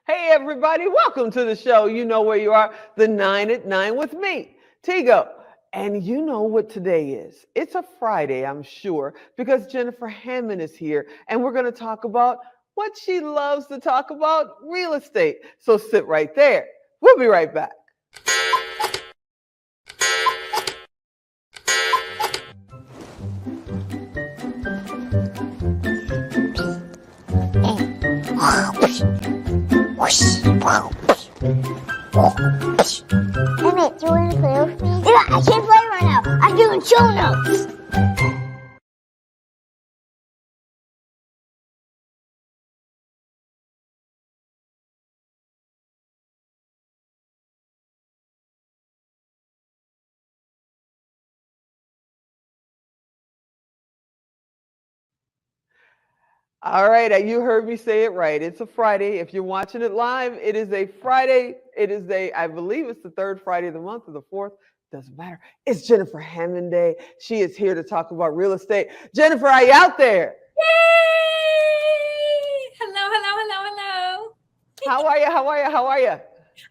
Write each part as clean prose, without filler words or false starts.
Hey, everybody, welcome to the show. You know where you are, the 9 at 9 with me, Tigo. And you know what today is. It's a Friday, I'm sure, because Jennifer Hammond is here, and we're going to talk about what she loves to talk about, real estate. So sit right there. We'll be right back. Hey mate, do you want to play with me? Yeah, I can't play right now. I'm doing show notes. All right, you heard me say it right. It's a Friday. If you're watching it live, it is a Friday. I believe it's the third Friday of the month or the fourth. Doesn't matter. It's Jennifer Hammond Day. She is here to talk about real estate. Jennifer, are you out there? Yay! Hello. How are you? How are you?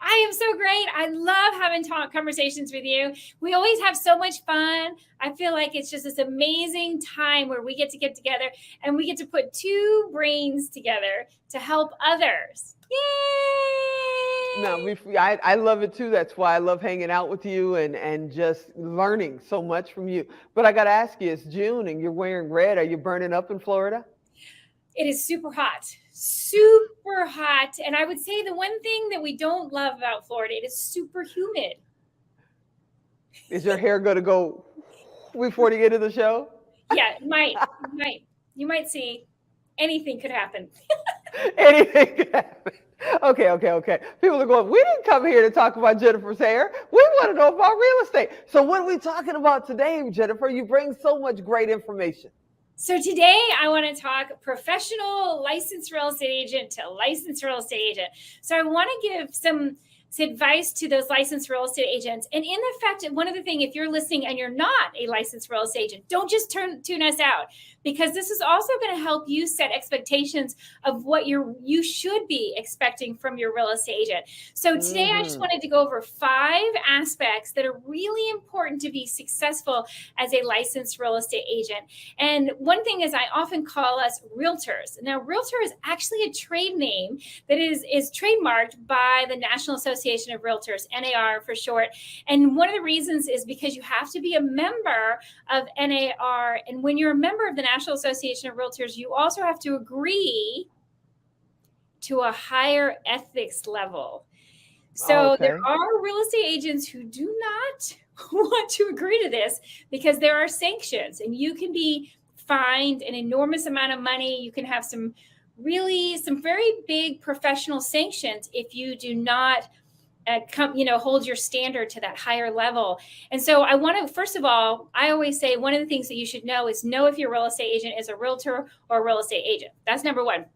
I am so great. I love having conversations with you. We always have so much fun. I feel like it's just this amazing time where we get together and we get to put two brains together to help others. Yay! No, I love it too. That's why I love hanging out with you and just learning so much from you. But I got to ask you, it's June and you're wearing red. Are you burning up in Florida? It is super hot. And I would say the one thing that we don't love about Florida, it is super humid. Is your hair going to go before you get to the show? Yeah, it might. You might see anything could happen. Anything could happen. Okay. People are going, we didn't come here to talk about Jennifer's hair. We want to know about real estate. So what are we talking about today, Jennifer? You bring so much great information. So today I want to talk professional licensed real estate agent to licensed real estate agent. So I want to give some advice to those licensed real estate agents. And in fact, one of the things, if you're listening and you're not a licensed real estate agent, don't just tune us out, because this is also going to help you set expectations of what you should be expecting from your real estate agent. So today I just wanted to go over 5 aspects that are really important to be successful as a licensed real estate agent. And one thing is, I often call us realtors. Now, realtor is actually a trade name that is trademarked by the National Association of Realtors, NAR for short. And one of the reasons is because you have to be a member of NAR. And when you're a member of the National Association of Realtors, you also have to agree to a higher ethics level. So There are real estate agents who do not want to agree to this because there are sanctions, and you can be fined an enormous amount of money. You can have some very big professional sanctions if you do not hold your standard to that higher level. And so I want to, first of all, I always say one of the things that you should know is know if your real estate agent is a realtor or a real estate agent. That's number one.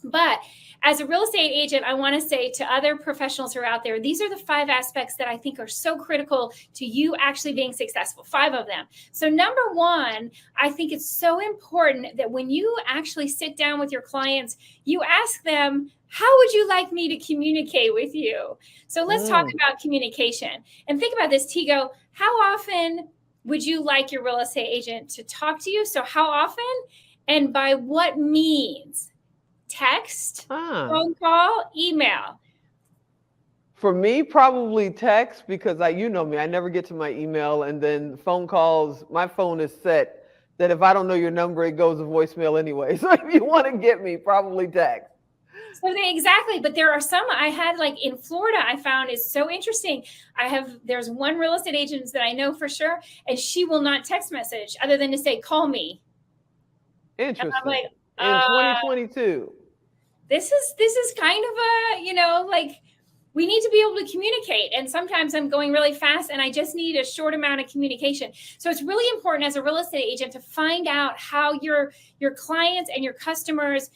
But as a real estate agent, I want to say to other professionals who are out there, these are the 5 aspects that I think are so critical to you actually being successful, 5 of them. So number 1, I think it's so important that when you actually sit down with your clients, you ask them, how would you like me to communicate with you? So let's talk about communication. And think about this, Tigo. How often would you like your real estate agent to talk to you? So how often and by what means? Text, phone call, email. For me, probably text, because you know me, I never get to my email. And then phone calls, my phone is set that if I don't know your number, it goes to voicemail anyway. So if you want to get me, probably text. So exactly. But there are some I had, like in Florida, I found is so interesting. There's one real estate agent that I know for sure, and she will not text message other than to say, call me. Interesting. And I'm like, in 2022. This is kind of we need to be able to communicate. And sometimes I'm going really fast and I just need a short amount of communication. So it's really important as a real estate agent to find out how your clients and your customers,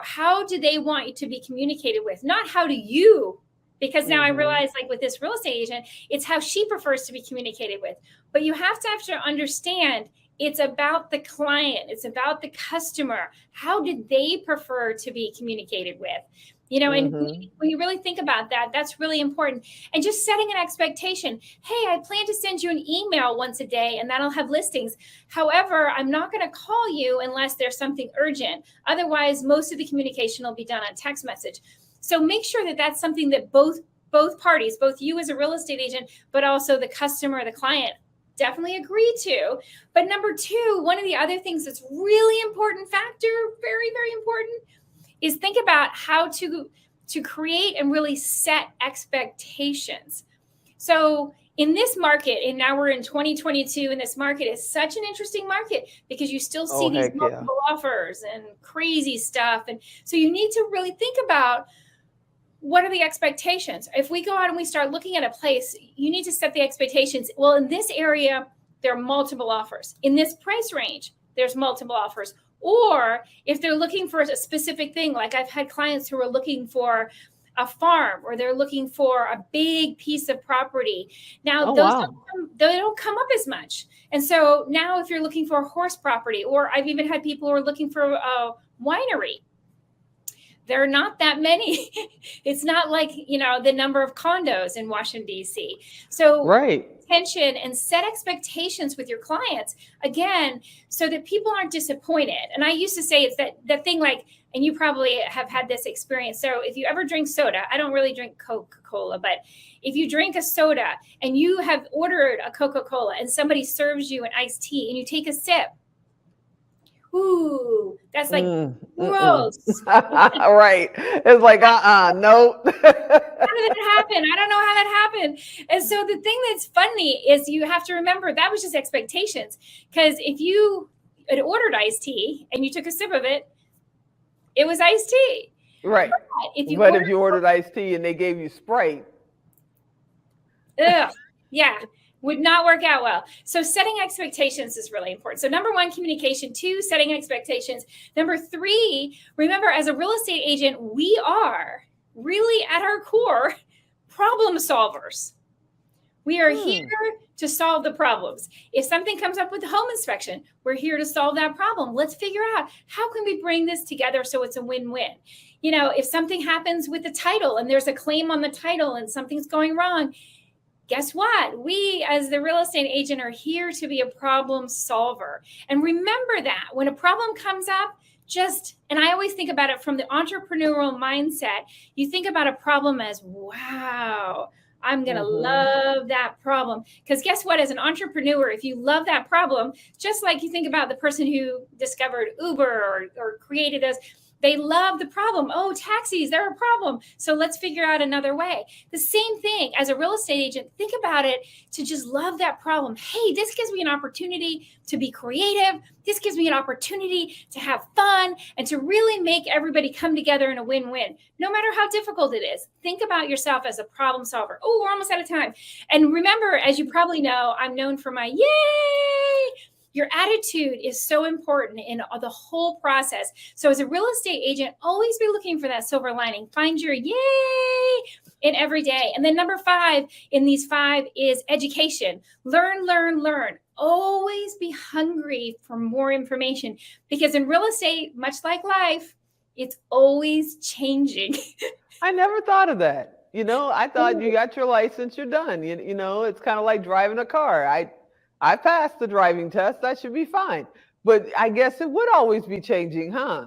how do they want you to be communicated with? Not how do you, because now I realize, like with this real estate agent, it's how she prefers to be communicated with. But you have to understand, It's about the client. It's about the customer. How did they prefer to be communicated with? And when you really think about that, that's really important. And just setting an expectation. Hey, I plan to send you an email once a day, and that'll have listings. However, I'm not going to call you unless there's something urgent. Otherwise, most of the communication will be done on text message. So make sure that that's something that both parties, both you as a real estate agent, but also the customer, the client, definitely agree to. But number two, one of the other things that's really important factor, very, very important, is think about how to create and really set expectations. So in this market, and now we're in 2022, and this market is such an interesting market because you still see these multiple offers and crazy stuff. And so you need to really think about, what are the expectations? If we go out and we start looking at a place, you need to set the expectations. Well, in this area, there are multiple offers. In this price range, there's multiple offers. Or if they're looking for a specific thing, like I've had clients who are looking for a farm, or they're looking for a big piece of property. Now, they don't come up as much. And so now if you're looking for a horse property, or I've even had people who are looking for a winery, there are not that many. It's not like, the number of condos in Washington, D.C. So attention and set expectations with your clients, again, so that people aren't disappointed. And I used to say it's that thing like, and you probably have had this experience. So if you ever drink soda, I don't really drink Coca-Cola, but if you drink a soda and you have ordered a Coca-Cola and somebody serves you an iced tea and you take a sip, ooh, that's like gross. Right. It's like, nope. How did that happen? I don't know how that happened. And so the thing that's funny is you have to remember that was just expectations. Because if you had ordered iced tea and you took a sip of it, it was iced tea. Right. But if you ordered iced tea and they gave you Sprite. Yeah. Would not work out well. So setting expectations is really important. So number one, communication. Two, setting expectations. Number three, remember, as a real estate agent, we are really at our core problem solvers. We are here to solve the problems. If something comes up with the home inspection, we're here to solve that problem. Let's figure out, how can we bring this together so it's a win-win? If something happens with the title and there's a claim on the title and something's going wrong, guess what? We, as the real estate agent, are here to be a problem solver. And remember that when a problem comes up, and I always think about it from the entrepreneurial mindset, you think about a problem as, wow, I'm going to love that problem. Because guess what? As an entrepreneur, if you love that problem, just like you think about the person who discovered Uber or created this, they love the problem. Oh, taxis, they're a problem. So let's figure out another way. The same thing as a real estate agent, think about it to just love that problem. Hey, this gives me an opportunity to be creative. This gives me an opportunity to have fun and to really make everybody come together in a win-win. No matter how difficult it is, think about yourself as a problem solver. Oh, we're almost out of time. And remember, as you probably know, I'm known for my yay. Your attitude is so important in the whole process. So as a real estate agent, always be looking for that silver lining. Find your yay in every day. And then number 5 in these 5 is education. Learn, learn, learn. Always be hungry for more information, because in real estate, much like life, it's always changing. I never thought of that. I thought you got your license, you're done. It's kind of like driving a car. I passed the driving test. That should be fine. But I guess it would always be changing, huh?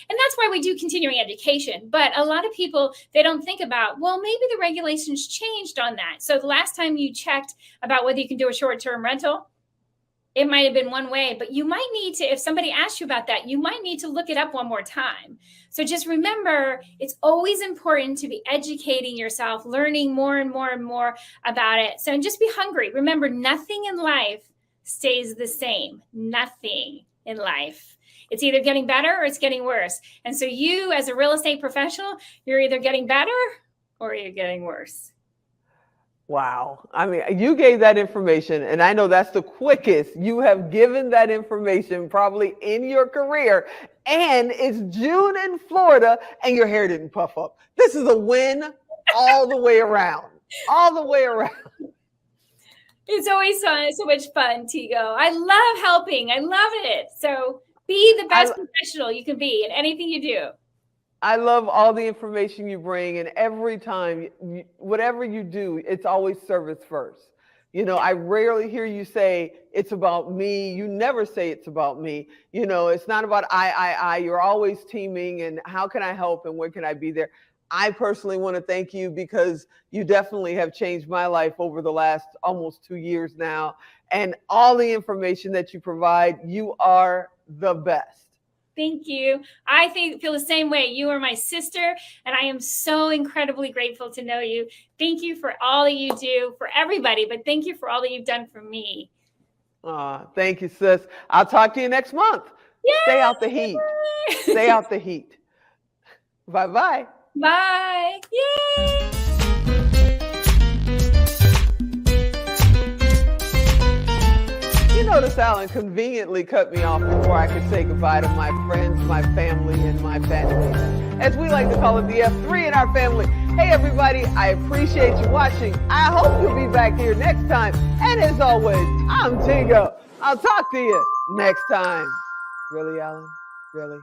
And that's why we do continuing education. But a lot of people, they don't think about, well, maybe the regulations changed on that. So the last time you checked about whether you can do a short-term rental, it might have been one way, but you might need to, if somebody asks you about that, you might need to look it up one more time. So just remember, it's always important to be educating yourself, learning more and more and more about it. So just be hungry. Remember, nothing in life stays the same. Nothing in life. It's either getting better or it's getting worse. And so you, as a real estate professional, you're either getting better or you're getting worse. Wow. I mean, you gave that information, and I know that's the quickest you have given that information probably in your career. And it's June in Florida, and your hair didn't puff up. This is a win all the way around. All the way around. It's always fun, so much fun, Tigo. I love helping. I love it. So be the best professional you can be in anything you do. I love all the information you bring, and every time, whatever you do, it's always service first. I rarely hear you say it's about me. You never say it's about me. It's not about I. You're always teaming, and how can I help, and where can I be there? I personally want to thank you because you definitely have changed my life over the last almost 2 years now. And all the information that you provide, you are the best. Thank you. I feel the same way. You are my sister, and I am so incredibly grateful to know you. Thank you for all that you do for everybody, but thank you for all that you've done for me. Thank you, sis. I'll talk to you next month. Yay! Stay out the heat. Stay out the heat. Bye-bye. Bye. Yay! You notice Alan conveniently cut me off before I could say goodbye to my friends, my family, and my family. As we like to call it, the F3 in our family. Hey, everybody, I appreciate you watching. I hope you'll be back here next time. And as always, I'm Tigo. I'll talk to you next time. Really, Alan? Really?